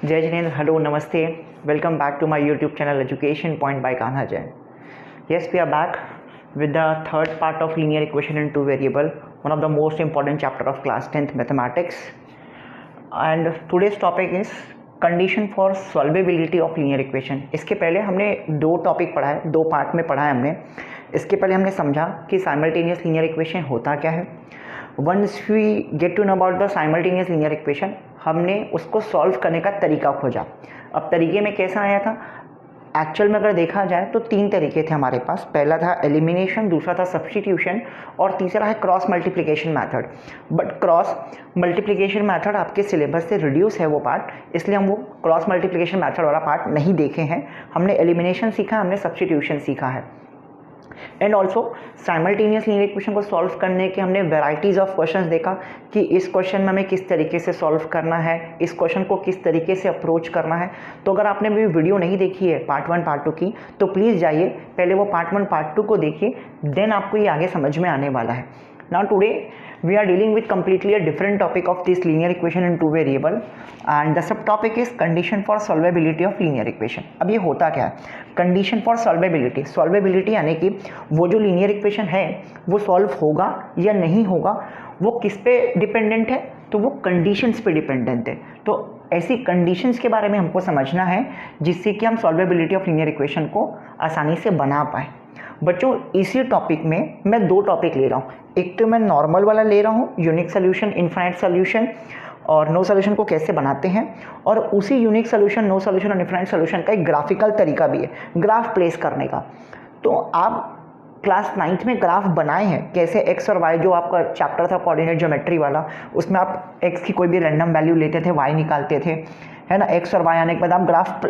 जय Jinendra, hello, namaste. Welcome back to my YouTube channel Education Point by Kanha Jain. Yes, we are back with the third part of linear equation in two variable, one of the most important chapter of class 10th mathematics. And today's topic is condition for solvability of linear equation. इसके पहले हमने दो topic पढ़ा है, दो part में पढ़ा है हमने. इसके पहले हमने समझा कि साइमल्टेनियस लीनियर इक्वेशन होता क्या है. Once we get to know about the simultaneous linear equation, हमने उसको सॉल्व करने का तरीका खोजा. अब तरीके में कैसा आया था, एक्चुअल में अगर देखा जाए तो तीन तरीके थे हमारे पास. पहला था एलिमिनेशन, दूसरा था सब्स्टिट्यूशन और तीसरा है cross multiplication method. But cross multiplication method आपके सिलेबस से रिड्यूस है वो पार्ट, इसलिए हम वो क्रॉस मल्टीप्लिकेशन मेथड वाला पार्ट नहीं देखे हैं. हमने एलिमिनेशन सीखा, हमने सब्स्टिट्यूशन सीखा है. And also simultaneous linear equation को सॉल्व करने के हमने वेराइटीज़ ऑफ क्वेश्चंस देखा कि इस क्वेश्चन में हमें किस तरीके से सॉल्व करना है, इस क्वेश्चन को किस तरीके से अप्रोच करना है. तो अगर आपने भी वीडियो नहीं देखी है पार्ट 1 पार्ट 2 की, तो प्लीज़ जाइए पहले वो पार्ट 1 पार्ट 2 को देखिए, देन आपको ये आगे समझ में आने वाला है. Now today we are dealing with completely a different topic of this linear equation in two variable, and the subtopic is condition for solvability of linear equation. अब ये होता क्या है, condition for solvability. solvability यानी कि वो जो linear equation है वो solve होगा या नहीं होगा, वो किस पे डिपेंडेंट है, तो वो conditions पे डिपेंडेंट है. तो ऐसी conditions के बारे में हमको समझना है जिससे कि हम solvability of linear equation को आसानी से बना पाए. बच्चों इसी टॉपिक में मैं दो टॉपिक ले रहा हूँ. एक तो मैं नॉर्मल वाला ले रहा हूँ, यूनिक सोल्यूशन, इनफाइनाइट सोल्यूशन और नो सोल्यूशन को कैसे बनाते हैं, और उसी यूनिक सोल्यूशन, नो सोल्यूशन और इनफाइनाइट सोल्यूशन का एक ग्राफिकल तरीका भी है ग्राफ प्लेस करने का. तो आप क्लास 9th में ग्राफ बनाए हैं कैसे, एक्स और वाई, जो आपका चैप्टर था कोऑर्डिनेट ज्योमेट्री वाला, उसमें आप एक्स की कोई भी रैंडम वैल्यू लेते थे, वाई निकालते थे, है ना. एक्स और वाई आने के बाद आप ग्राफ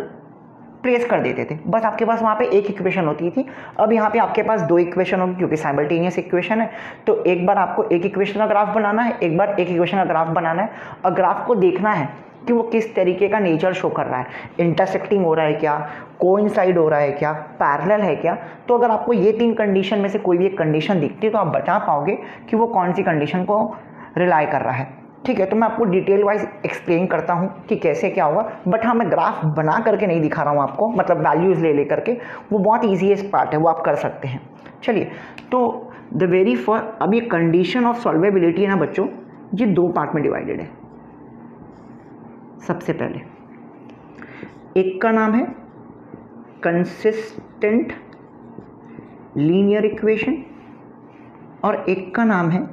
प्लेस कर देते थे. बस आपके पास वहाँ पे एक इक्वेशन होती थी. अब यहाँ पे आपके पास दो इक्वेशन होगी क्योंकि साइमल्टेनियस इक्वेशन है. तो एक बार आपको एक इक्वेशन का ग्राफ बनाना है, एक बार एक इक्वेशन का ग्राफ बनाना है, और ग्राफ को देखना है कि वो किस तरीके का नेचर शो कर रहा है. इंटरसेक्टिंग हो रहा है क्या, कोइंसाइड हो रहा है क्या, पैरेलल है क्या. तो अगर आपको ये तीन कंडीशन में से कोई भी एक कंडीशन दिखती है तो आप बता पाओगे कि वो कौन सी कंडीशन को रिलाई कर रहा है. ठीक है, तो मैं आपको डिटेल वाइज एक्सप्लेन करता हूँ कि कैसे क्या होगा. बट हाँ, मैं ग्राफ बना करके नहीं दिखा रहा हूँ आपको, मतलब वैल्यूज़ ले करके. वो बहुत ईजीएस्ट पार्ट है, वो आप कर सकते हैं. चलिए, तो द वेरी फर्स्ट, अब ये कंडीशन ऑफ सॉल्वेबिलिटी है ना बच्चों, ये दो पार्ट में डिवाइडेड है. सबसे पहले एक का नाम है कंसिस्टेंट लीनियर इक्वेशन और एक का नाम है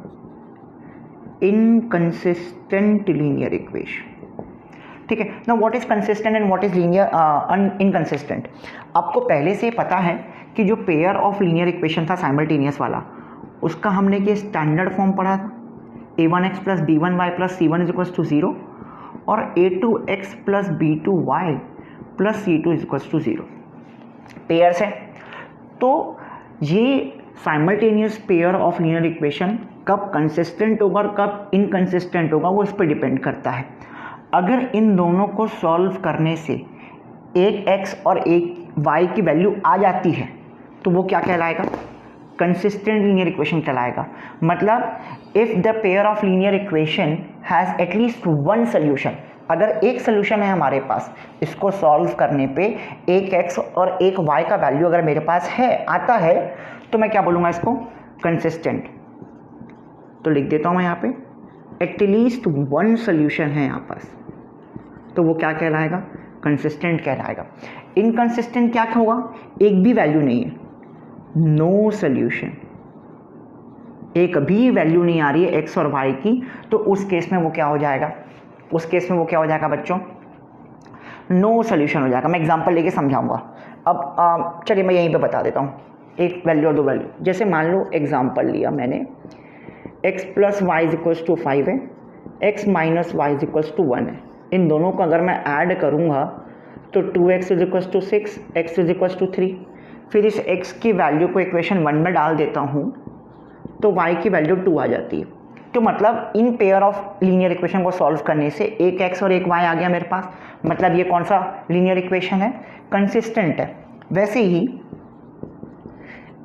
इनकंसिस्टेंट लीनियर इक्वेशन. ठीक है ना. What is consistent and what is linear inconsistent. आपको पहले से पता है कि जो पेयर ऑफ लीनियर इक्वेशन था साइमल्टेनियस वाला, उसका हमने ये स्टैंडर्ड फॉर्म पढ़ा था, a1x plus b1y plus c1 is equals to 0 और a2x plus b2y plus c2 is equals to 0. Pairs है. तो ये simultaneous pair of linear equation कब कंसिस्टेंट होगा और कब इनकंसिस्टेंट होगा, वो इस पर डिपेंड करता है. अगर इन दोनों को सॉल्व करने से एक x और एक y की वैल्यू आ जाती है तो वो क्या कहलाएगा, कंसिस्टेंट लीनियर इक्वेशन कहलाएगा. मतलब if the pair of linear equation has at least one solution, अगर एक सोल्यूशन है हमारे पास, इसको सॉल्व करने पे एक x और एक y का वैल्यू अगर मेरे पास है, आता है, तो मैं क्या बोलूँगा इसको, कंसिस्टेंट. तो लिख देता हूँ मैं यहाँ पे, एटलीस्ट वन सोल्यूशन है यहाँ पास, तो वो क्या कहलाएगा, कंसिस्टेंट कहलाएगा. इनकंसिस्टेंट क्या होगा, एक भी वैल्यू नहीं है, नो सोल्यूशन, एक भी वैल्यू नहीं आ रही है एक्स और वाई की, तो उस केस में वो क्या हो जाएगा, उस केस में वो क्या हो जाएगा बच्चों, नो सोल्यूशन हो जाएगा. मैं एग्जांपल लेके समझाऊंगा. अब चलिए मैं यहीं पे बता देता हूँ, एक वैल्यू और दो वैल्यू. जैसे मान लो एग्जांपल लिया मैंने, x plus y is equals to 5 है, x minus y is equals to 1 है. इन दोनों को अगर मैं ऐड करूँगा तो 2x is equals to 6, x is equals to 3. फिर इस x की वैल्यू को इक्वेशन 1 में डाल देता हूँ तो y की वैल्यू 2 आ जाती है. तो मतलब in pair of linear equation को सॉल्व करने से एक x और एक y आ गया मेरे पास. मतलब ये कौन सा लीनियर इक्वेशन है, कंसिस्टेंट है. वैसे ही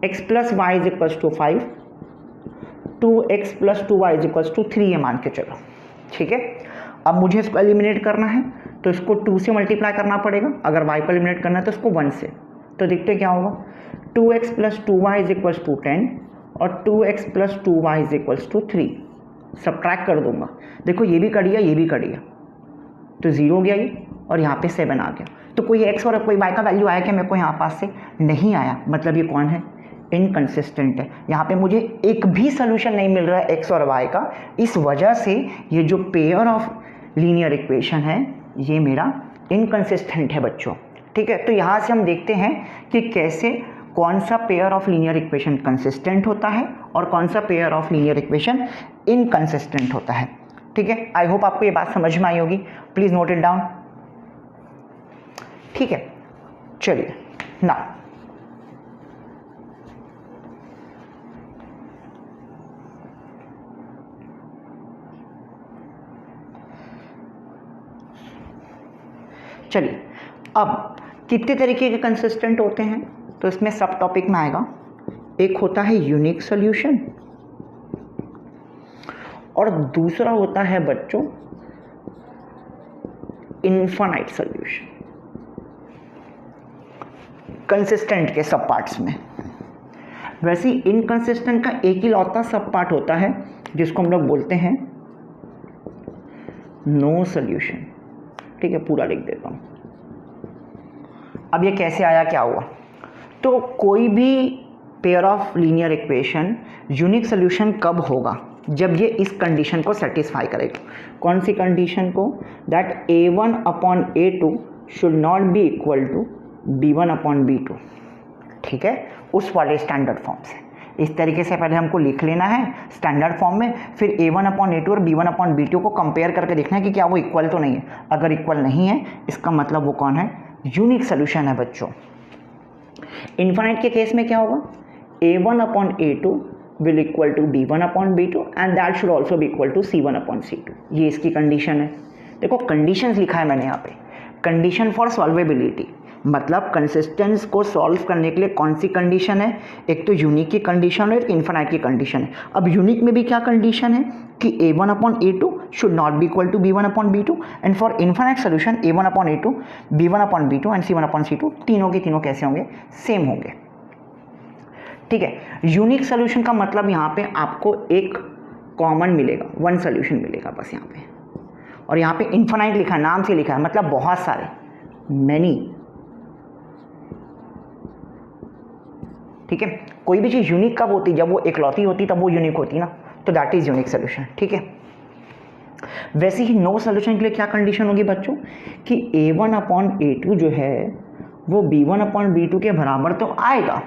x plus y is equals to 5, 2x plus 2y is equals to 3 है मान के चलो. ठीक है, अब मुझे इसको एलिमिनेट करना है, तो इसको 2 से मल्टीप्लाई करना पड़ेगा, अगर y को एलिमिनेट करना है तो इसको 1 से। तो देखते क्या होगा, 2x + 2y = 10 और 2x + 2y = 3। सब्ट्रैक्ट कर दूंगा, देखो ये भी कट गया, ये भी कट गया, तो 0 हो गया ये, और यहाँ पे 7 आ गया। तो कोई x और कोई y का वैल्यू आया क्या मेरे को यहाँ पास से? नहीं आया, मतलब ये कौन है? इनकंसिस्टेंट है। यहाँ पे मुझे एक भी सोल्यूशन नहीं मिल रहा है x और y का, इस वजह से ये जो पेयर ऑफ लीनियर इक्वेशन है ये मेरा इनकंसिस्टेंट है बच्चों। ठीक है, तो यहाँ से हम देखते हैं कि कैसे कौन सा pair of linear equation consistent होता है और कौन सा pair of linear equation inconsistent होता है। ठीक है, आई होप आपको ये बात समझ में आई होगी, प्लीज नोट इट डाउन। ठीक है, चलिए ना चलिए, अब कितने तरीके के कंसिस्टेंट होते हैं तो इसमें सब टॉपिक में आएगा। एक होता है यूनिक सॉल्यूशन और दूसरा होता है बच्चों इनफाइनाइट सॉल्यूशन, कंसिस्टेंट के सब पार्ट्स में। वैसे ही इनकंसिस्टेंट का एक ही लौता सब पार्ट होता है जिसको हम लोग बोलते हैं नो सॉल्यूशन। ठीक है, पूरा लिख देता हूं। अब ये कैसे आया, क्या हुआ? तो कोई भी pair of linear equation unique solution कब होगा? जब ये इस कंडीशन को सेटिस्फाई करेगा। कौन सी कंडीशन को? That a1/a2 should not be equal to b1/b2। ठीक है, उस वाले स्टैंडर्ड फॉर्म से इस तरीके से पहले हमको लिख लेना है स्टैंडर्ड फॉर्म में, फिर a1/a2 और b1/b2 को कंपेयर करके देखना है कि क्या वो इक्वल तो नहीं है। अगर इक्वल नहीं है इसका मतलब वो कौन है? यूनिक सॉल्यूशन है बच्चों। इनफाइनाइट के केस में क्या होगा? a1/a2 will equal to b1/b2 and that should also be equal to c1/c2। ये इसकी कंडीशन है। देखो कंडीशंस लिखा है मैंने यहाँ पे, कंडीशन फॉर सॉल्वेबिलिटी, मतलब कंसिस्टेंस को सॉल्व करने के लिए कौन सी कंडीशन है? एक तो यूनिक की कंडीशन है, एक इनफाइनाइट की कंडीशन है। अब यूनिक में भी क्या कंडीशन है कि a1/a2 should not be equal to b1/b2 and for infinite solution a1/a2 b1/b2 and c1/c2 तीनों के तीनों कैसे होंगे? सेम होंगे। ठीक है, यूनिक सॉल्यूशन का मतलब यहाँ पे आपको एक कॉमन मिलेगा, वन सॉल्यूशन मिलेगा बस यहाँ पे। और यहाँ पे इनफाइनाइट लिखा है, नाम से लिखा है, मतलब बहुत सारे, मैनी। ठीक है, कोई भी चीज़ यूनिक कब होती? जब वो एकलौती होती तब वो यूनिक होती ना, तो दैट इज यूनिक सॉल्यूशन। ठीक है, वैसे ही नो सॉल्यूशन के लिए क्या कंडीशन होगी बच्चों कि a1/a2 जो है वो b1/b2 के बराबर तो आएगा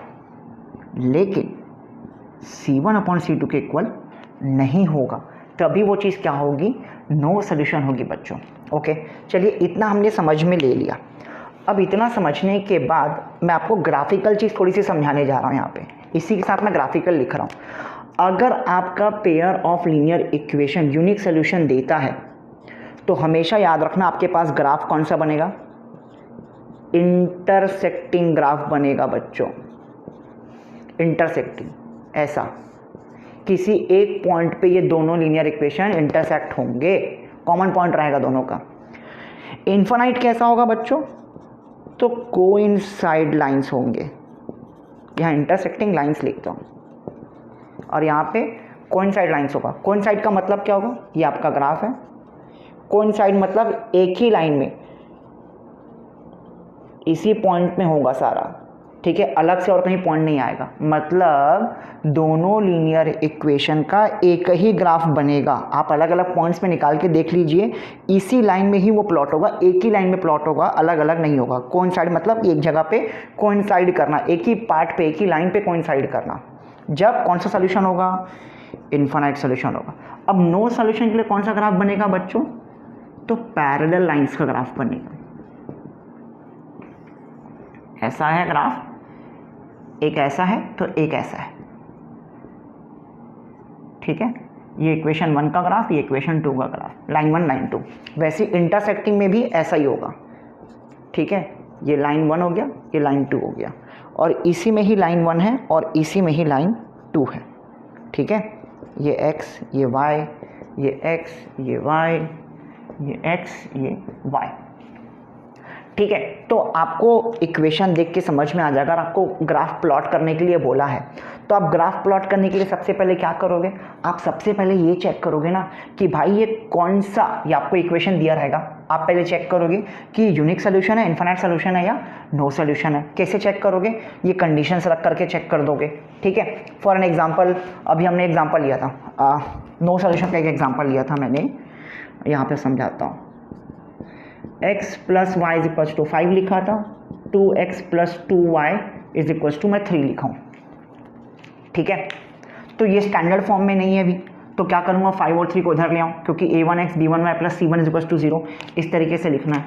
लेकिन c1/c2 के इक्वल नहीं होगा, तभी वो चीज़ क्या होगी? नो सॉल्यूशन होगी बच्चों। ओके, चलिए इतना हमने समझ में ले लिया। अब इतना समझने के बाद मैं आपको ग्राफिकल चीज़ थोड़ी सी समझाने जा रहा हूँ यहाँ पे, इसी के साथ मैं ग्राफिकल लिख रहा हूँ। अगर आपका pair of linear equation unique solution देता है तो हमेशा याद रखना आपके पास ग्राफ कौन सा बनेगा? इंटरसेक्टिंग ग्राफ बनेगा बच्चों, इंटरसेक्टिंग। ऐसा किसी एक पॉइंट पे ये दोनों लीनियर इक्वेशन इंटरसेक्ट होंगे, कॉमन पॉइंट रहेगा दोनों का। इनफाइनाइट कैसा होगा बच्चों? तो कोइंसाइड लाइंस होंगे, यहाँ इंटरसेक्टिंग लाइंस लिखता हूँ और यहाँ पे कोइंसाइड लाइंस होगा। कोइंसाइड का मतलब क्या होगा? ये आपका ग्राफ है। कोइंसाइड मतलब एक ही लाइन में इसी पॉइंट में होगा सारा। ठीक है, अलग से और कहीं पॉइंट नहीं आएगा, मतलब दोनों लीनियर इक्वेशन का एक ही ग्राफ बनेगा। आप अलग अलग पॉइंट्स में निकाल के देख लीजिए, इसी लाइन में ही वो प्लॉट होगा, एक ही लाइन में प्लॉट होगा, अलग अलग नहीं होगा। कोइंसाइड मतलब एक जगह पे कोइंसाइड करना, एक ही पार्ट पे, एक ही लाइन पे कोइंसाइड करना। जब कौन सा सोल्यूशन होगा? इनफाइनाइट सोल्यूशन होगा। अब नो सोल्यूशन के लिए कौन सा ग्राफ बनेगा बच्चों? तो पैरेलल लाइंस का ग्राफ बनेगा। ऐसा है ग्राफ, एक ऐसा है तो एक ऐसा है। ठीक है, ये इक्वेशन 1 का ग्राफ, ये इक्वेशन 2 का ग्राफ, लाइन 1 लाइन 2। वैसे इंटरसेक्टिंग में भी ऐसा ही होगा। ठीक है, ये लाइन 1 हो गया, ये लाइन 2 हो गया, और इसी में ही लाइन 1 है और इसी में ही लाइन 2 है। ठीक है, ये x, ये y, ये x, ये y, ये x, ये y। ठीक है। तो आपको इक्वेशन देख के समझ में आ जाएगा। अगर आपको ग्राफ प्लॉट करने के लिए बोला है तो आप ग्राफ प्लॉट करने के लिए सबसे पहले क्या करोगे, आप सबसे पहले ये चेक करोगे ना कि भाई ये कौन सा, ये आपको इक्वेशन दिया रहेगा, आप पहले चेक करोगे कि यूनिक सोल्यूशन है, इन्फिनाइट सोल्यूशन है या नो सोल्यूशन है। कैसे चेक करोगे, ये कंडीशंस रख करके चेक कर दोगे। ठीक है, फॉर एन एग्जांपल अभी हमने एग्जांपल लिया था, नो सोल्यूशन का एक एग्जांपल लिया था मैंने, यहाँ पे समझाता हूँ। x plus y is equals to 5 लिखा था, 2x plus 2y is equals to मैं 3 लिखा हूँ। ठीक है, तो ये स्टैंडर्ड फॉर्म में नहीं है अभी, तो क्या करूँगा, 5 और 3 को इधर ले आऊँ, क्योंकि a1x b1y plus c1 is equals to 0 इस तरीके से लिखना है।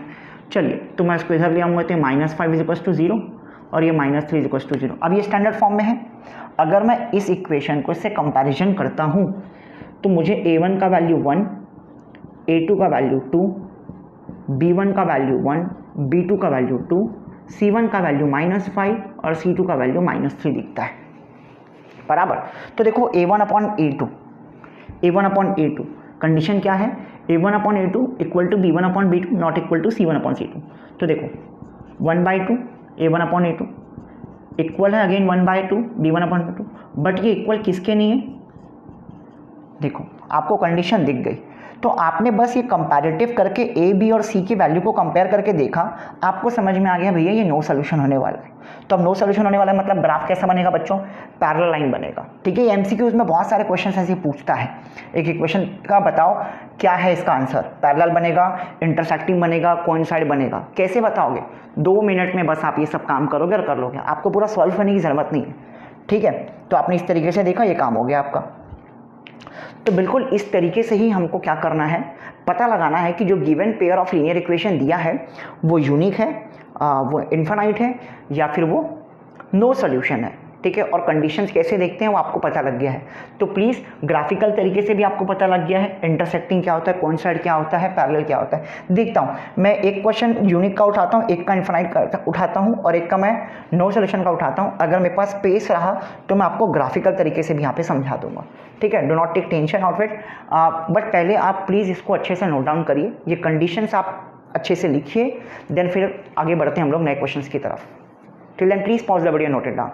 चलिए, तो मैं इसको इधर ले आऊँगा, तो -5 इज इक्वल्स टू 0 और ये -3 इज इक्वल्स टू 0। अब ये स्टैंडर्ड फॉर्म में है। अगर मैं इस इक्वेशन को इससे कंपैरिजन करता हूँ तो मुझे a1 का वैल्यू 1, a2 का वैल्यू 2, b1 का वैल्यू 1, b2 का वैल्यू 2, c1 का वैल्यू -5 और c2 का वैल्यू -3 दिखता है बराबर। तो देखो a1 अपॉन a2 कंडीशन क्या है, a1 upon a2 equal to b1 upon b2 not equal to c1 upon c2। तो देखो 1/2 a1 अपॉन a2 इक्वल है again 1/2 b1 upon b2, but ये इक्वल किसके नहीं है, देखो आपको कंडीशन दिख गई। तो आपने बस ये कंपैरेटिव करके ए बी और सी की वैल्यू को कंपेयर करके देखा, आपको समझ में आ गया भैया ये नो सोल्यूशन होने वाला है। तो अब नो सोल्यूशन होने वाला है मतलब ग्राफ कैसा बनेगा बच्चों, पैरेलल लाइन बनेगा। ठीक है, एमसीक्यूज में बहुत सारे क्वेश्चन ऐसे पूछता है, एक इक्वेशन का बताओ क्या है इसका आंसर, पैरेलल बनेगा, इंटरसेक्टिंग बनेगा, कोइंसाइड बनेगा, कैसे बताओगे, 2 मिनट में बस आप ये सब काम करोगे और कर लोगे, आपको पूरा सॉल्व करने की ज़रूरत नहीं है। ठीक है, तो आपने इस तरीके से देखा, ये काम हो गया आपका। तो बिल्कुल इस तरीके से ही हमको क्या करना है, पता लगाना है कि जो given pair of linear equation दिया है वो यूनिक है, वो इन्फिनाइट है या फिर वो नो सॉल्यूशन है। ठीक है, और कंडीशंस कैसे देखते हैं वो आपको पता लग गया है। तो प्लीज़ ग्राफिकल तरीके से भी आपको पता लग गया है, इंटरसेक्टिंग क्या होता है, कोइंसाइड क्या होता है, पैरेलल क्या होता है। देखता हूँ मैं एक क्वेश्चन यूनिक का उठाता हूँ, एक का इन्फिनाइट का उठाता हूँ और एक का मैं नो सॉल्यूशन का उठाता हूँ। अगर मेरे पास स्पेस रहा तो मैं आपको ग्राफिकल तरीके से भी यहाँ पे समझा दूंगा। ठीक है, do not take tension out it, but पहले आप प्लीज़ इसको अच्छे से नोट डाउन करिए, ये कंडीशंस आप अच्छे से लिखिए, देन फिर आगे बढ़ते हैं हम लोग नए क्वेश्चंस की तरफ। Till then please pause the video, note it down.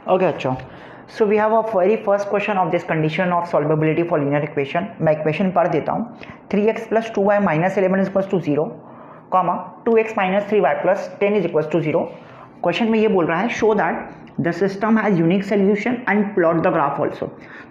Okay अच्छा, so we have a very first question of this condition of solvability for linear equation. मैं इक्वेशन पढ़ देता हूँ। 3x plus 2y minus 11 is equals to 0, comma 2x minus 3y plus 10 is equals to 0। Question में ये बोल रहा है show that the system has unique solution and plot the graph also.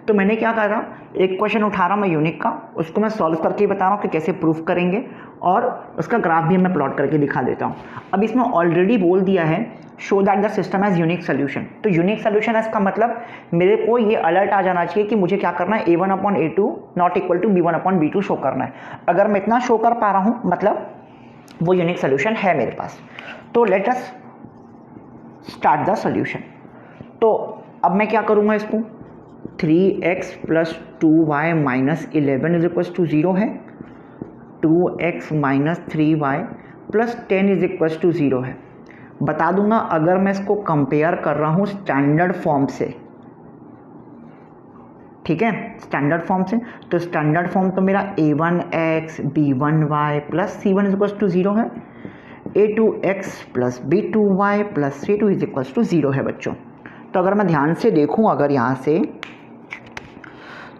तो मैंने क्या कहा था, एक क्वेश्चन उठा रहा हूँ मैं यूनिक का, उसको मैं सॉल्व करके बता रहा हूँ कि कैसे प्रूफ करेंगे और उसका ग्राफ भी मैं प्लॉट करके दिखा देता हूँ। अब इसमें ऑलरेडी बोल दिया है show that the system has unique solution. तो यूनिक सोल्यूशन है इसका मतलब मेरे को ये अलर्ट आ जाना चाहिए कि मुझे क्या करना है, a1 upon a2 not equal to b1 upon b2 show करना है। अगर मैं इतना शो कर पा रहा हूँ मतलब वो यूनिक सोल्यूशन है मेरे पास। तो let us start the solution. तो अब मैं क्या करूँगा, इसको 3x plus 2y minus 11 is equals to 0 है, 2x minus 3y plus 10 is equals to 0 है। बता दूंगा अगर मैं इसको कंपेयर कर रहा हूँ स्टैंडर्ड फॉर्म से, ठीक है, स्टैंडर्ड फॉर्म से, तो स्टैंडर्ड फॉर्म तो मेरा a1x b1y plus c1 is equals to 0 है, a2x plus b2y plus c2 is equals to 0 है बच्चों। तो अगर मैं ध्यान से देखूं अगर यहाँ से,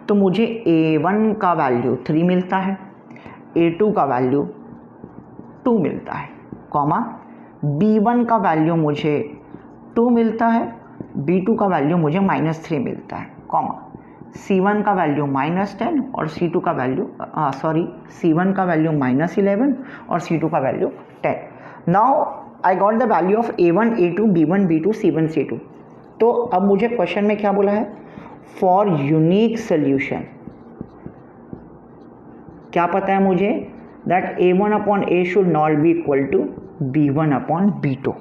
तो मुझे a1 का वैल्यू 3 मिलता है, a2 का वैल्यू 2 मिलता है, कॉमा b1 का वैल्यू मुझे 2 मिलता है, b2 का वैल्यू मुझे -3 मिलता है, कॉमा c1 का वैल्यू -10 और c2 का वैल्यू c1 का वैल्यू -11 और c2 का value 10। Now I got the value of a1 a2 b1 b2 c1 c2। तो अब मुझे क्वेश्चन में क्या बोला है, फॉर यूनिक सोल्यूशन क्या पता है मुझे, that a1 upon a should not be equal to b1 upon b2।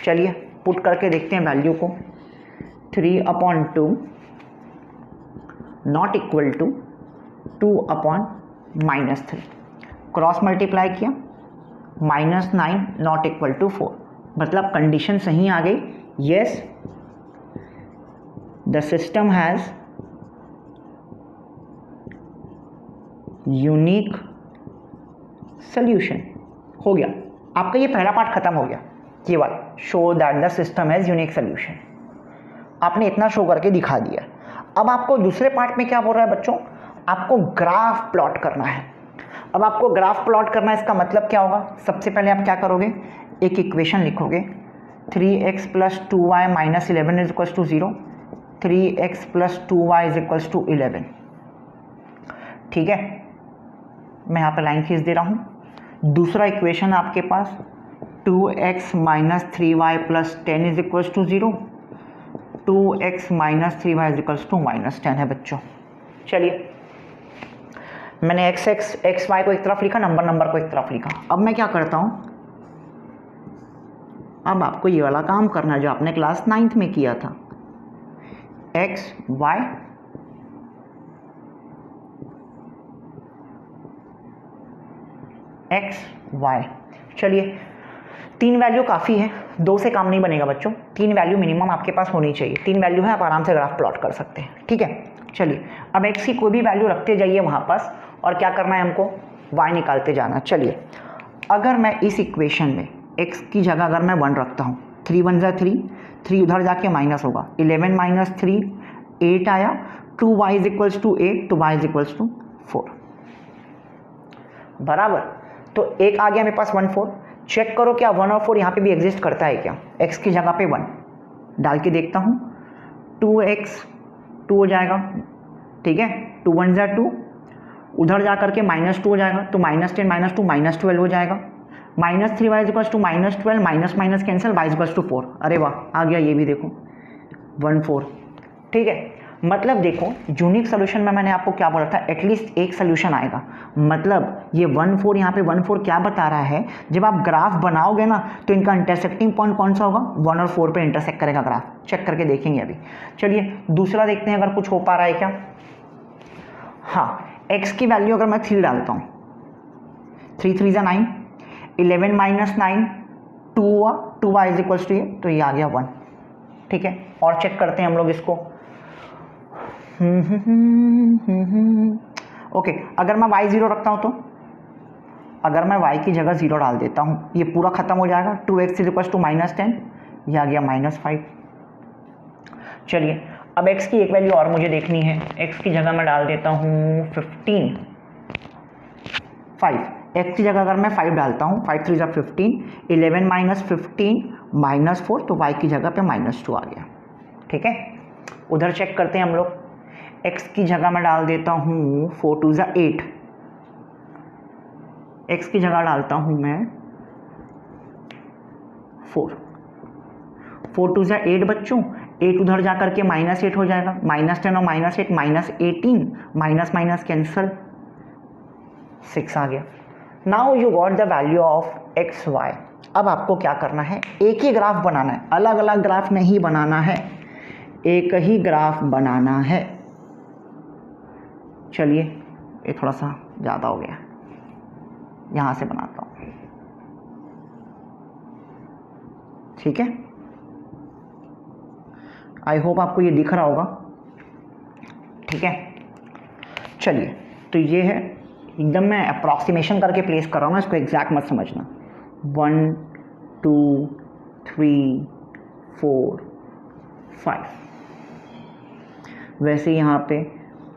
चलिए पुट करके देखते हैं वैल्यू को, 3 upon 2 not equal to 2 upon -3, cross multiply किया, -9 नॉट इक्वल टू 4, मतलब कंडीशन सही आ गई। Yes, the system has unique solution. हो गया आपका ये पहला पार्ट खत्म हो गया, ये वाला show that the system has unique solution. आपने इतना शो करके दिखा दिया। अब आपको दूसरे पार्ट में क्या बोल रहा है बच्चों, आपको ग्राफ प्लॉट करना है। अब आपको ग्राफ प्लॉट करना है, इसका मतलब क्या होगा, सबसे पहले आप क्या करोगे, एक इक्वेशन लिखोगे 3x + 2y - 11 = 0, 3x + 2y = 11। ठीक है, मैं यहाँ पे लाइन खींच दे रहा हूँ। दूसरा इक्वेशन आपके पास 2x - 3y + 10 = 0, 2x - 3y = -10 है बच्चों। चलिए मैंने x y को एक तरफ लिखा, नंबर को एक तरफ लिखा। अब मैं क्या करता हूँ, अब आपको ये वाला काम करना है जो आपने क्लास 9th में किया था। x y, चलिए 3 वैल्यू काफ़ी है, 2 से काम नहीं बनेगा बच्चों, 3 वैल्यू मिनिमम आपके पास होनी चाहिए। 3 वैल्यू है, आप आराम से ग्राफ प्लॉट कर सकते हैं। ठीक है, चलिए अब x की कोई भी वैल्यू रखते जाइए वहाँ पास, और क्या करना है हमको, y निकालते जाना। चलिए अगर मैं इस इक्वेशन में x की जगह अगर मैं 1 रखता हूँ, 3 × 1 = 3, 3 उधर जाके माइनस होगा, 11 - 3 8 आया, 2y = 8, तो y = 4 बराबर। तो एक आ गया मेरे पास 1 4। चेक करो क्या 1 और 4 यहाँ पे भी एग्जिस्ट करता है क्या, x की जगह पे 1 डाल के देखता हूँ, 2x 2 हो जाएगा। ठीक है, 2 × 1 = 2, उधर जा करके -2 हो जाएगा, तो -10 - 2 -12 हो जाएगा, -3y = -12, माइनस कैंसिल, y = 4। अरे वाह, आ गया ये भी देखो 1 4। ठीक है, मतलब देखो यूनिक सोल्यूशन में मैंने आपको क्या बोला था, एटलीस्ट एक सोल्यूशन आएगा। मतलब ये 1 4, यहाँ पे 1 4 क्या बता रहा है, जब आप ग्राफ बनाओगे ना तो इनका इंटरसेक्टिंग पॉइंट कौन सा होगा, 1 और 4 पे इंटरसेक्ट करेगा ग्राफ। चेक करके देखेंगे अभी। चलिए दूसरा देखते हैं अगर कुछ हो पा रहा है क्या। हाँ, x की वैल्यू अगर मैं 3 डालता हूँ, 3 3 = 9, 11 - 9 2y = 8, तो ये आ गया 1। ठीक है, और चेक करते हैं हम लोग इसको। ओके, अगर मैं y 0 रखता हूँ, तो अगर मैं y की जगह 0 डाल देता हूँ, ये पूरा खत्म हो जाएगा, 2x = -10, ये आ गया -5। चलिए अब x की एक वैल्यू और मुझे देखनी है, x की जगह मैं डाल देता हूँ 15 5। x की जगह अगर मैं 5 डालता हूँ, 5 3 = 15, 11 - 15 -4, तो y की जगह पे -2 आ गया। ठीक है, उधर चेक करते हैं हम लोग। x की जगह मैं डाल देता हूँ 4 2 = 8, x की जगह डालता हूँ मैं 4 2 = 8 बच्चों, 8 उधर जा करके -8 हो जाएगा, -10 और -8 -18, माइनस कैंसल, 6 आ गया। Now you got the value of x y. अब आपको क्या करना है, एक ही ग्राफ बनाना है, अलग अलग ग्राफ नहीं बनाना है, एक ही ग्राफ बनाना है। चलिए ये थोड़ा सा ज़्यादा हो गया, यहाँ से बनाता हूँ। ठीक है, आई होप आपको ये दिख रहा होगा। ठीक है, चलिए तो ये है, एकदम मैं अप्रॉक्सीमेशन करके प्लेस कर रहा हूँ ना, इसको एग्जैक्ट मत समझना। 1 2 3 4 5, वैसे यहाँ पे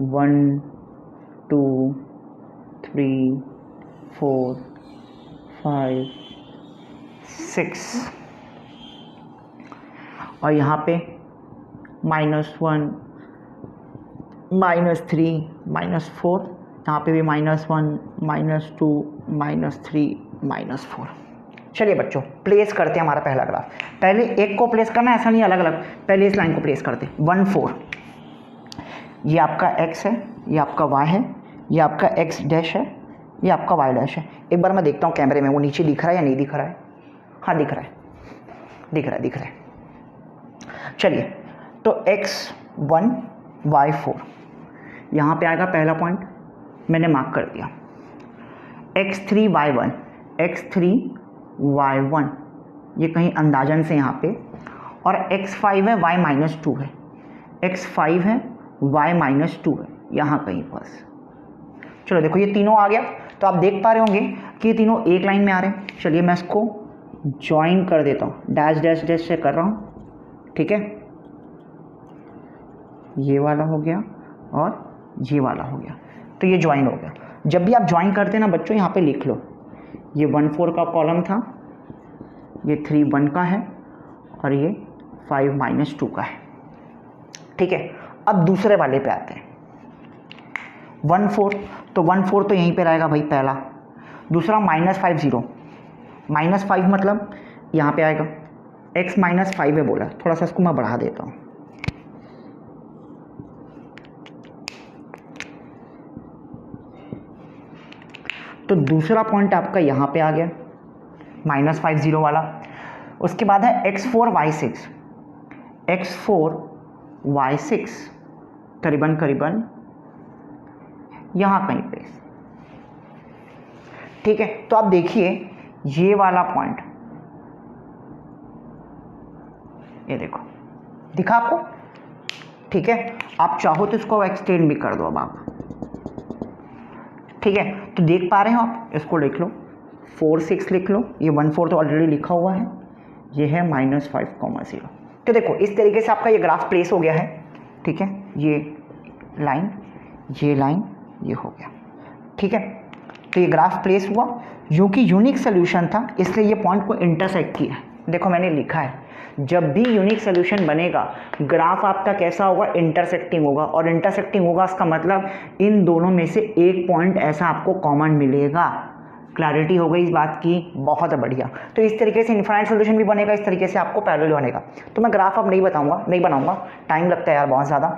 1 2 3 4 5 6, और यहाँ पे -1 -3 -4, यहाँ पे भी -1 -2 -3 -4। चलिए बच्चों प्लेस करते हैं हमारा पहला ग्राफ। पहले एक को प्लेस करना है, ऐसा नहीं अलग अलग, पहले इस लाइन को प्लेस करते हैं। 1 4, ये आपका x है, ये आपका y है, ये आपका x डैश है, ये आपका y डैश है। एक बार मैं देखता हूँ कैमरे में वो नीचे दिख रहा है या नहीं दिख रहा है। हाँ दिख रहा है, दिख रहा है, दिख रहा है। चलिए तो x1 y4 यहाँ पे आएगा पहला पॉइंट, मैंने मार्क कर दिया। x3 y1 x3 y1 ये कहीं अंदाजन से यहाँ पे, और x5 है y -2 है, x5 है y -2 है यहाँ कहीं पास। चलो देखो ये तीनों आ गया, तो आप देख पा रहे होंगे कि ये तीनों एक लाइन में आ रहे हैं। चलिए मैं इसको ज्वाइन कर देता हूँ, डैश डैश डैश से कर रहा हूँ, ठीक है। ये वाला हो गया और ये वाला हो गया, तो ये ज्वाइन हो गया। जब भी आप ज्वाइन करते हैं ना बच्चों, यहाँ पे लिख लो, ये 1 4 का कॉलम था, ये 3 1 का है और ये 5 -2 का है, ठीक है। अब दूसरे वाले पे आते हैं, 1 4, तो 1 4 तो यहीं पे रहेगा भाई पहला। दूसरा -5 0, -5 मतलब यहाँ पे आएगा, x -5 है बोला, थोड़ा सा इसको मैं बढ़ा देता हूँ। तो दूसरा पॉइंट आपका यहाँ पे आ गया, -5 0 वाला। उसके बाद है x4 y6, x4 y6 करीबन करीबन यहाँ कहीं पे, ठीक है। तो आप देखिए ये वाला पॉइंट, ये देखो दिखा आपको, ठीक है। आप चाहो तो इसको एक्सटेंड भी कर दो अब आप, ठीक है। तो देख पा रहे हो आप, इसको लिख लो, 4 6 लिख लो, ये 1 4 तो ऑलरेडी लिखा हुआ है, ये है -5 0। तो देखो इस तरीके से आपका ये ग्राफ प्लेस हो गया है, ठीक है। ये लाइन, ये लाइन, ये हो गया, ठीक है। तो ये ग्राफ प्लेस हुआ, जो कि यूनिक सोल्यूशन था इसलिए ये पॉइंट को इंटरसेक्ट किया। देखो मैंने लिखा है, जब भी यूनिक सोल्यूशन बनेगा ग्राफ आपका कैसा होगा, इंटरसेक्टिंग होगा, और इंटरसेक्टिंग होगा इसका मतलब इन दोनों में से एक पॉइंट ऐसा आपको कॉमन मिलेगा। क्लैरिटी हो गई इस बात की, बहुत बढ़िया। तो इस तरीके से इनफाइनाइट सोल्यूशन भी बनेगा, इस तरीके से आपको पैरेलल बनेगा। तो मैं ग्राफ अब नहीं बनाऊंगा, टाइम लगता है यार बहुत ज़्यादा।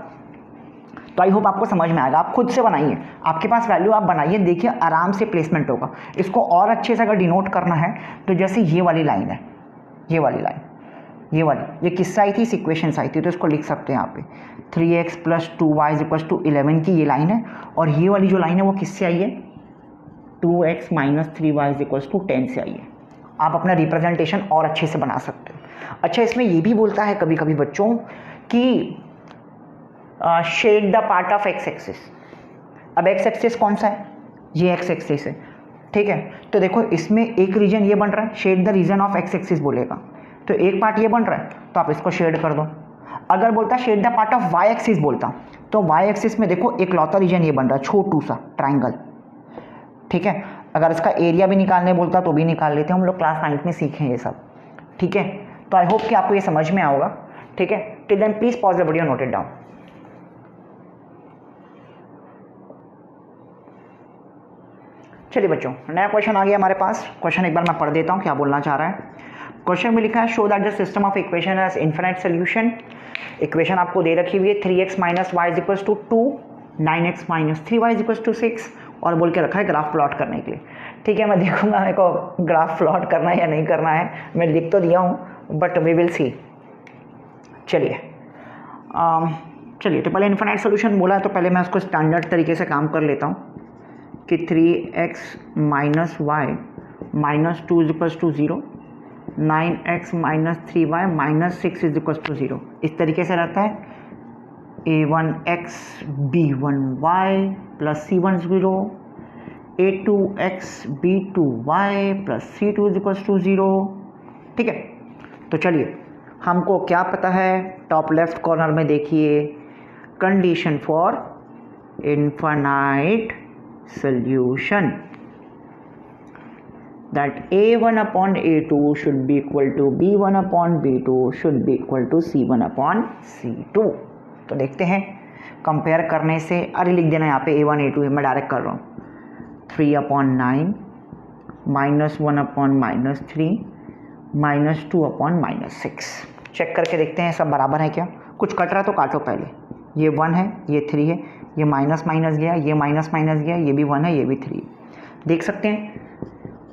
तो आई होप आपको समझ में आएगा, आप खुद से बनाइए, आपके पास वैल्यू आप बनाइए, देखिए आराम से प्लेसमेंट होगा। इसको और अच्छे से अगर डिनोट करना है तो जैसे ये वाली लाइन है, ये वाली लाइन, ये वाली, ये किससे आई थी, इक्वेशन आई थी, तो इसको लिख सकते हैं यहाँ पे 3x + 2y = 11 की ये लाइन है। और ये वाली जो लाइन है वो किससे आई है, 2x - 3y = 10 से आई है। आप अपना रिप्रेजेंटेशन और अच्छे से बना सकते हो। अच्छा इसमें ये भी बोलता है कभी कभी बच्चों कि shade the part of x axis. अब x एक्सिस कौन सा है, ये x एक्सिस है, ठीक है। तो देखो इसमें एक रीजन ये बन रहा है, shade the region of x axis बोलेगा, तो एक पार्ट ये बन रहा है, तो आप इसको शेड कर दो। अगर बोलता shade the part of y axis बोलता, तो y एक्सिस में देखो एक लौता रीजन ये बन रहा है, छोटू सा ट्राइंगल, ठीक है। अगर इसका एरिया भी निकालने बोलता तो भी निकाल लेते, हम लोग क्लास 9 में सीखे ये सब, ठीक है। तो आई होप कि आपको ये समझ में आओगा, ठीक है। Till then please pause the video, note it down. चलिए बच्चों, नया क्वेश्चन आ गया हमारे पास। क्वेश्चन एक बार मैं पढ़ देता हूँ क्या बोलना चाह रहा है। क्वेश्चन में लिखा है, show that the system of equation has infinite solution. Equation आपको दे रखी हुई है 3x - y = 2, 9x - 3y = 6, और बोल के रखा है ग्राफ प्लॉट करने के लिए, ठीक है। मैं देखूंगा मेरे को ग्राफ प्लॉट करना है या नहीं करना है, मैं लिख तो दिया हूँ बट वी विल सी। चलिए तो पहले इनफिनिट सोल्यूशन बोला है, तो पहले मैं उसको स्टैंडर्ड तरीके से काम कर लेता हूँ कि 3x - y - 2 = 0, 9x - 3y - 6 = 0। इस तरीके से रहता है, a1x b1y + c1 0, a2x b2y + c2 = 0, ठीक है। तो चलिए हमको क्या पता है, टॉप लेफ्ट कॉर्नर में देखिए, condition for infinite solution that a1/a2 should be equal to b1/b2 should be equal to c1/c2। तो देखते हैं कंपेयर करने से, अरे लिख देना यहाँ पे a1 a2 मैं डायरेक्ट कर रहा हूँ, 3/9 -1/-3 -2/-6। चेक करके देखते हैं सब बराबर है क्या, कुछ कट रहा तो काटो पहले, ये 1 है, ये 3 है, ये माइनस माइनस गया, ये माइनस माइनस गया, ये भी 1 है, ये भी 3, देख सकते हैं।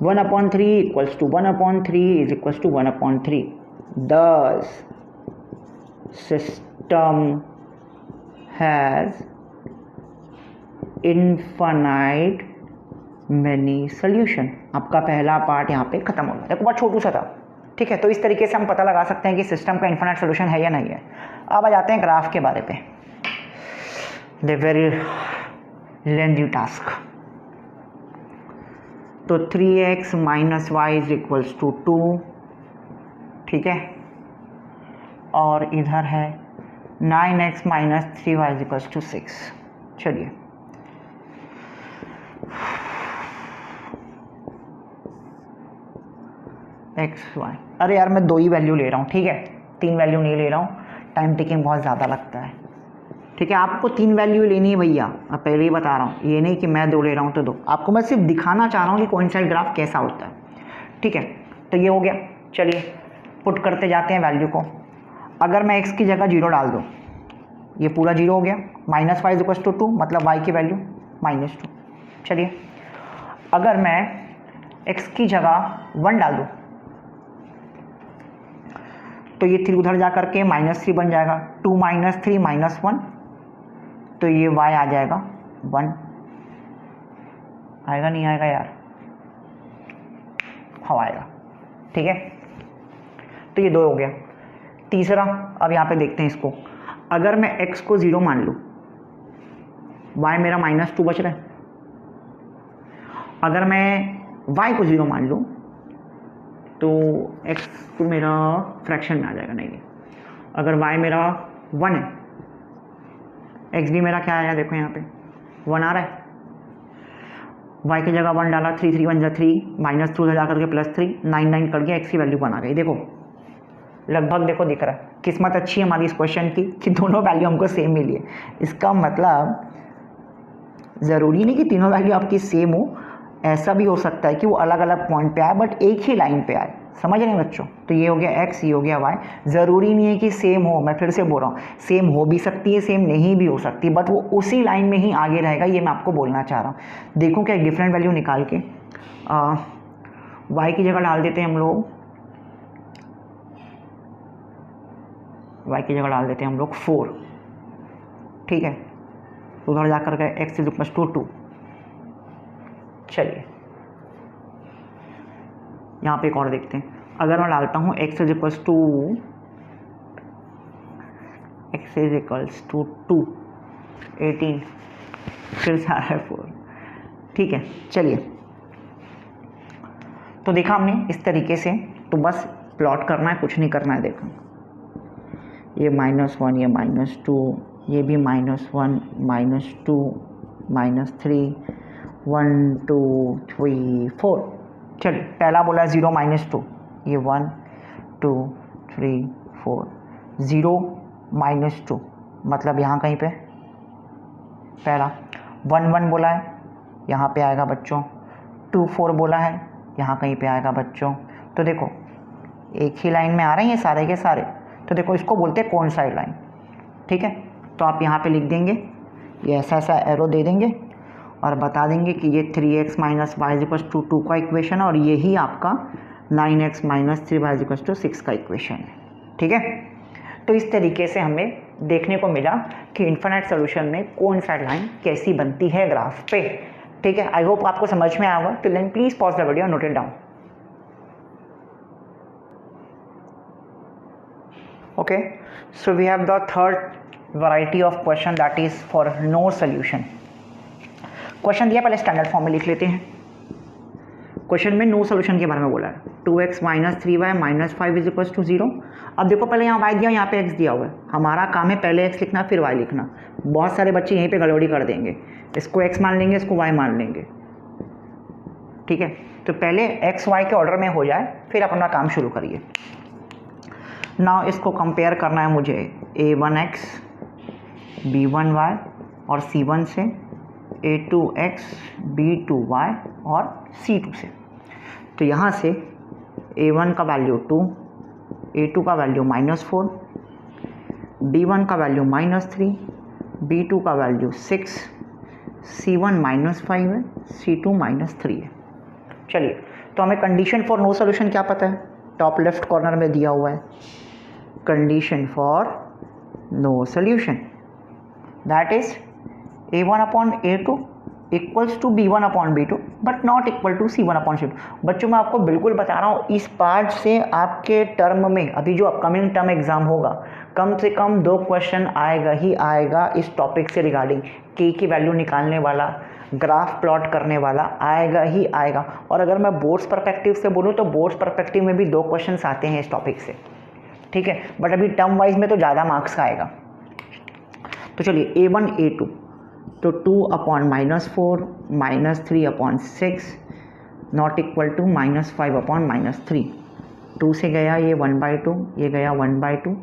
1/3 = 1/3 = 1/3। Thus system has infinite many solution। आपका पहला पार्ट यहाँ पे खत्म हो गया, देखो बहुत छोटू सा था, ठीक है। तो इस तरीके से हम पता लगा सकते हैं कि सिस्टम का इन्फिनिट सोल्यूशन है या नहीं है। अब आ जाते हैं ग्राफ के बारे पे, द वेरी लेंथी टास्क। तो 3x minus y is equals to 2, ठीक है, और इधर है 9x minus 3y is equals to 6। चलिए एक्स वाई, अरे यार मैं 2 ही वैल्यू ले रहा हूँ, ठीक है, 3 वैल्यू नहीं ले रहा हूँ, टाइम टेकिंग बहुत ज़्यादा लगता है, ठीक है। आपको 3 वैल्यू लेनी है भैया, मैं पहले ही बता रहा हूँ, ये नहीं कि मैं 2 ले रहा हूँ तो 2, आपको मैं सिर्फ दिखाना चाह रहा हूँ कि कोइंसाइड ग्राफ कैसा होता है, ठीक है। तो ये हो गया, चलिए पुट करते जाते हैं वैल्यू को। अगर मैं x की जगह 0 डाल दूँ, ये पूरा 0 हो गया, minus y is equals to 2, मतलब y की वैल्यू -2। चलिए अगर मैं x की जगह 1 डाल दूँ तो ये 3 उधर जा करके -3 बन जाएगा, 2 माइनस 3 माइनस 1, तो ये y आ जाएगा 1। आएगा नहीं आएगा यार? हाँ आएगा, ठीक है। तो ये 2 हो गया। तीसरा, अब यहाँ पे देखते हैं इसको, अगर मैं x को 0 मान लूँ, y मेरा -2 बच रहा है। अगर मैं y को 0 मान लूँ तो x तो मेरा फ्रैक्शन में आ जाएगा, नहीं है। अगर y मेरा 1 है, x भी मेरा क्या आया, देखो यहाँ पे 1 आ रहा है, y की जगह 1 डाला, 3 3 1 जा 3, -2 उधर जा करके +3, 9 9 कर गया, x की वैल्यू 1 आ गई। देखो लगभग देखो दिख रहा है, किस्मत अच्छी है हमारी इस क्वेश्चन की कि दोनों वैल्यू हमको सेम मिली है। इसका मतलब ज़रूरी नहीं कि तीनों वैल्यू आपकी सेम हो, ऐसा भी हो सकता है कि वो अलग अलग पॉइंट पे आए बट एक ही लाइन पे आए, समझ रहे हैं बच्चों। तो ये हो गया x, ये हो गया y, ज़रूरी नहीं है कि सेम हो, मैं फिर से बोल रहा हूँ, सेम हो भी सकती है, सेम नहीं भी हो सकती, बट वो उसी लाइन में ही आगे रहेगा, ये मैं आपको बोलना चाह रहा हूँ। देखो क्या डिफरेंट वैल्यू निकाल के y की जगह डाल देते हैं हम लोग, y की जगह डाल देते हैं हम लोग 4, ठीक है, उधर जा कर के x इज इक्वल्स टू 2। चलिए यहाँ पे एक और देखते हैं, अगर मैं डालता हूँ x इज इक्वल्स टू 2, 18, फिर से आ रहा है 4, ठीक है। चलिए तो देखा हमने इस तरीके से, तो बस प्लॉट करना है, कुछ नहीं करना है। देखो ये -1, ये -2, ये भी -1, -2, -3, 1 2 3 4। चलिए पहला बोला 0 -2, ये 1 2 3 4, 0 -2 मतलब यहाँ कहीं पे पहला, 1 1 बोला है यहाँ पे आएगा बच्चों, 2 4 बोला है यहाँ कहीं पे आएगा बच्चों। तो देखो एक ही लाइन में आ रहे हैं ये सारे के सारे, तो देखो इसको बोलते हैं कोइंसाइड लाइन, ठीक है। तो आप यहाँ पे लिख देंगे, ये ऐसा ऐसा एरो दे देंगे और बता देंगे कि ये 3x minus y is equals to 2 का इक्वेशन है और यही आपका 9x minus 3y is equals to 6 का इक्वेशन है, ठीक है। तो इस तरीके से हमें देखने को मिला कि इन्फिनिट सॉल्यूशन में कोइंसाइड लाइन कैसी बनती है ग्राफ पे, ठीक है। आई होप आपको समझ में आया होगा। तो then please pause the video, note it down. Okay, so we have the third variety of question, that is for no solution. Question दिया, पहले स्टैंडर्ड फॉर्म में लिख लेते हैं। क्वेश्चन में नो सोल्यूशन के बारे में बोला है, 2x minus 3y minus 5 is equals to 0। अब देखो पहले यहाँ y दिया, यहाँ पे x दिया हुआ है, हमारा काम है पहले x लिखना फिर y लिखना। बहुत सारे बच्चे यहीं पे गड़बड़ी कर देंगे, इसको x मान लेंगे, इसको y मान लेंगे, ठीक है। तो पहले x y के ऑर्डर में हो जाए फिर अपना काम शुरू करिए। नाउ इसको कंपेयर करना है मुझे a1x b1y और c1 से, a2x b2y और c2 से। तो यहाँ से a1 का वैल्यू 2, a2 का वैल्यू -4, b1 का वैल्यू -3, b2 का वैल्यू 6, c1 -5 है, c2 -3 है। चलिए तो हमें कंडीशन फॉर नो सोल्यूशन क्या पता है, टॉप लेफ्ट कॉर्नर में दिया हुआ है, condition for no solution that is a1 upon a2 equals to b1 upon b2 but not equal to c1 upon c2। बच्चों मैं आपको बिल्कुल बता रहा हूँ, इस पार्ट से आपके टर्म में अभी जो अपकमिंग टर्म एग्जाम होगा कम से कम 2 क्वेश्चन आएगा ही आएगा इस टॉपिक से रिगार्डिंग, k की वैल्यू निकालने वाला, ग्राफ प्लॉट करने वाला आएगा ही आएगा। और अगर मैं बोर्ड्स पर्सपेक्टिव से बोलूँ तो बोर्ड्स पर्सपेक्टिव में भी 2 क्वेश्चंस आते हैं इस टॉपिक से, ठीक है, बट अभी टर्म वाइज में तो ज़्यादा मार्क्स का आएगा। तो चलिए A1 A2, तो 2/-4 -3/6 नॉट इक्वल टू -5/-3। 2 से गया ये 1/2, ये गया 1/2,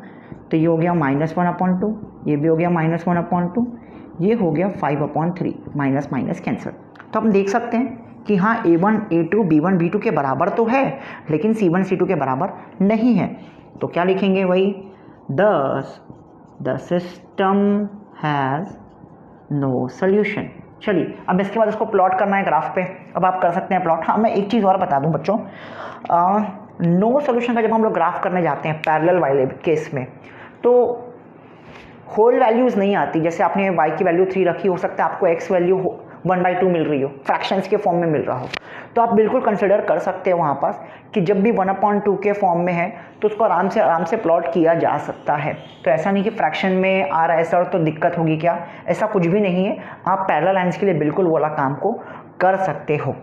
तो ये हो गया -1/2, ये भी हो गया -1/2, ये हो गया 5/3, माइनस माइनस कैंसर। तो हम देख सकते हैं कि हाँ A1 A2 B1 B2 के बराबर तो है, लेकिन C1 C2 के बराबर नहीं है। तो क्या लिखेंगे वही, the system has no solution. चलिए अब इसके बाद इसको प्लॉट करना है ग्राफ पे। अब आप कर सकते हैं प्लॉट। हाँ मैं एक चीज़ और बता दूं बच्चों, नो सोल्यूशन का जब हम लोग ग्राफ करने जाते हैं पैरेलल वाले केस में, तो होल वैल्यूज़ नहीं आती। जैसे आपने y की वैल्यू 3 रखी, हो सकता है आपको x वैल्यू 1/2 मिल रही हो, फ्रैक्शंस के फॉर्म में मिल रहा हो, तो आप बिल्कुल कंसिडर कर सकते हैं वहाँ पास कि जब भी 1/2 के फॉर्म में है तो उसको आराम से प्लॉट किया जा सकता है। तो ऐसा नहीं कि फ्रैक्शन में आ रहा है सर तो दिक्कत होगी क्या, ऐसा कुछ भी नहीं है। आप पैरेलल लाइन्स के लिए बिल्कुल वाला काम को कर सकते हो,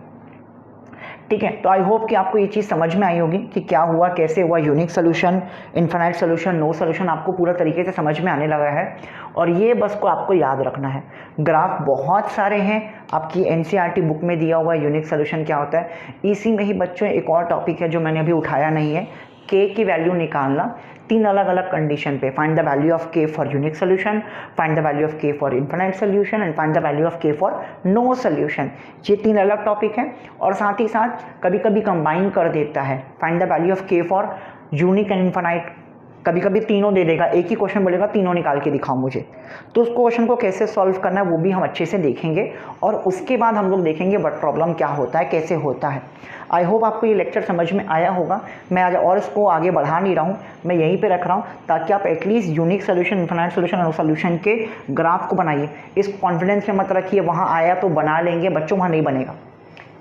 ठीक है। तो आई होप कि आपको ये चीज़ समझ में आई होगी कि क्या हुआ, कैसे हुआ, unique solution, infinite solution, no solution, आपको पूरा तरीके से समझ में आने लगा है। और ये बस को आपको याद रखना है। ग्राफ बहुत सारे हैं, आपकी एनसीईआरटी बुक में दिया हुआ है यूनिक सोल्यूशन क्या होता है। इसी में ही बच्चों एक और टॉपिक है जो मैंने अभी उठाया नहीं है, के की वैल्यू निकालना 3 अलग अलग कंडीशन पे। Find the value of K for unique solution, find the value of K for infinite solution and find the value of K for no solution. ये 3 अलग टॉपिक हैं और साथ ही साथ कभी कभी कंबाइन कर देता है। Find the value of K for unique and infinite, कभी कभी तीनों दे देगा, एक ही क्वेश्चन बोलेगा तीनों निकाल के दिखाओ मुझे। तो उस क्वेश्चन को कैसे सॉल्व करना है वो भी हम अच्छे से देखेंगे और उसके बाद हम लोग देखेंगे बट प्रॉब्लम क्या होता है, कैसे होता है। आई होप आपको ये लेक्चर समझ में आया होगा। मैं आज और इसको आगे बढ़ा नहीं रहा हूँ, मैं यहीं पे रख रहा हूँ ताकि आप at least unique solution, infinite solution और सोल्यूशन के ग्राफ को बनाइए। इस कॉन्फिडेंस में मत रखिए वहाँ आया तो बना लेंगे, बच्चों वहाँ नहीं बनेगा,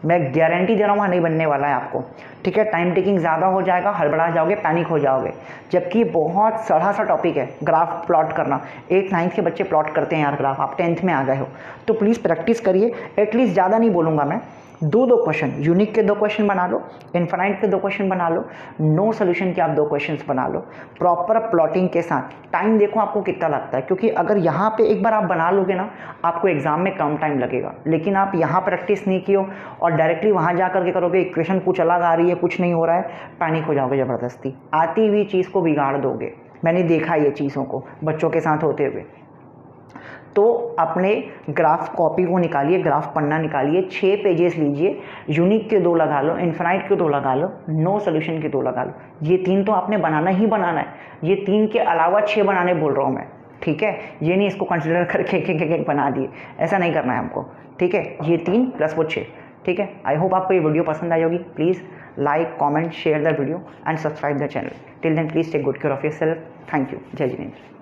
मैं गारंटी दे रहा हूँ वहाँ नहीं बनने वाला है आपको, ठीक है। टाइम टेकिंग ज़्यादा हो जाएगा, हड़बड़ा जाओगे, पैनिक हो जाओगे, जबकि बहुत सड़ा सा टॉपिक है ग्राफ प्लॉट करना। 8th 9th के बच्चे प्लॉट करते हैं यार ग्राफ, आप 10th में आ गए हो, तो प्लीज़ प्रैक्टिस करिए। एटलीस्ट ज़्यादा नहीं बोलूँगा मैं, 2 क्वेश्चन, यूनिक के 2 क्वेश्चन बना लो, इन्फिनाइट के 2 क्वेश्चन बना लो, नो सोल्यूशन के आप 2 क्वेश्चंस बना लो प्रॉपर प्लॉटिंग के साथ। टाइम देखो आपको कितना लगता है, क्योंकि अगर यहाँ पे एक बार आप बना लोगे ना आपको एग्जाम में कम टाइम लगेगा। लेकिन आप यहाँ प्रैक्टिस नहीं किए और डायरेक्टली वहाँ जा करके करोगे, इक्वेशन कुछ अलग आ रही है, कुछ नहीं हो रहा है, पैनिक हो जाओगे ज़बरदस्ती, आती हुई चीज़ को बिगाड़ दोगे। मैंने देखा ये चीज़ों को बच्चों के साथ होते हुए। तो अपने ग्राफ कॉपी को निकालिए, ग्राफ पन्ना निकालिए, 6 पेजेस लीजिए, यूनिक के 2 लगा लो, इन्फिनाइट के 2 लगा लो, नो सोल्यूशन के 2 लगा लो। ये 3 तो आपने बनाना ही बनाना है, ये 3 के अलावा 6 बनाने बोल रहा हूँ मैं, ठीक है। ये नहीं इसको कंसिडर करके एक बना दिए, ऐसा नहीं करना है हमको, ठीक है। ये 3 प्लस वो 6, ठीक है। आई होप आपको ये वीडियो पसंद आई होगी। Please like, comment, share the video and subscribe the channel. Till then please take good care of yourself. Thank you. जय जिनेंद्र।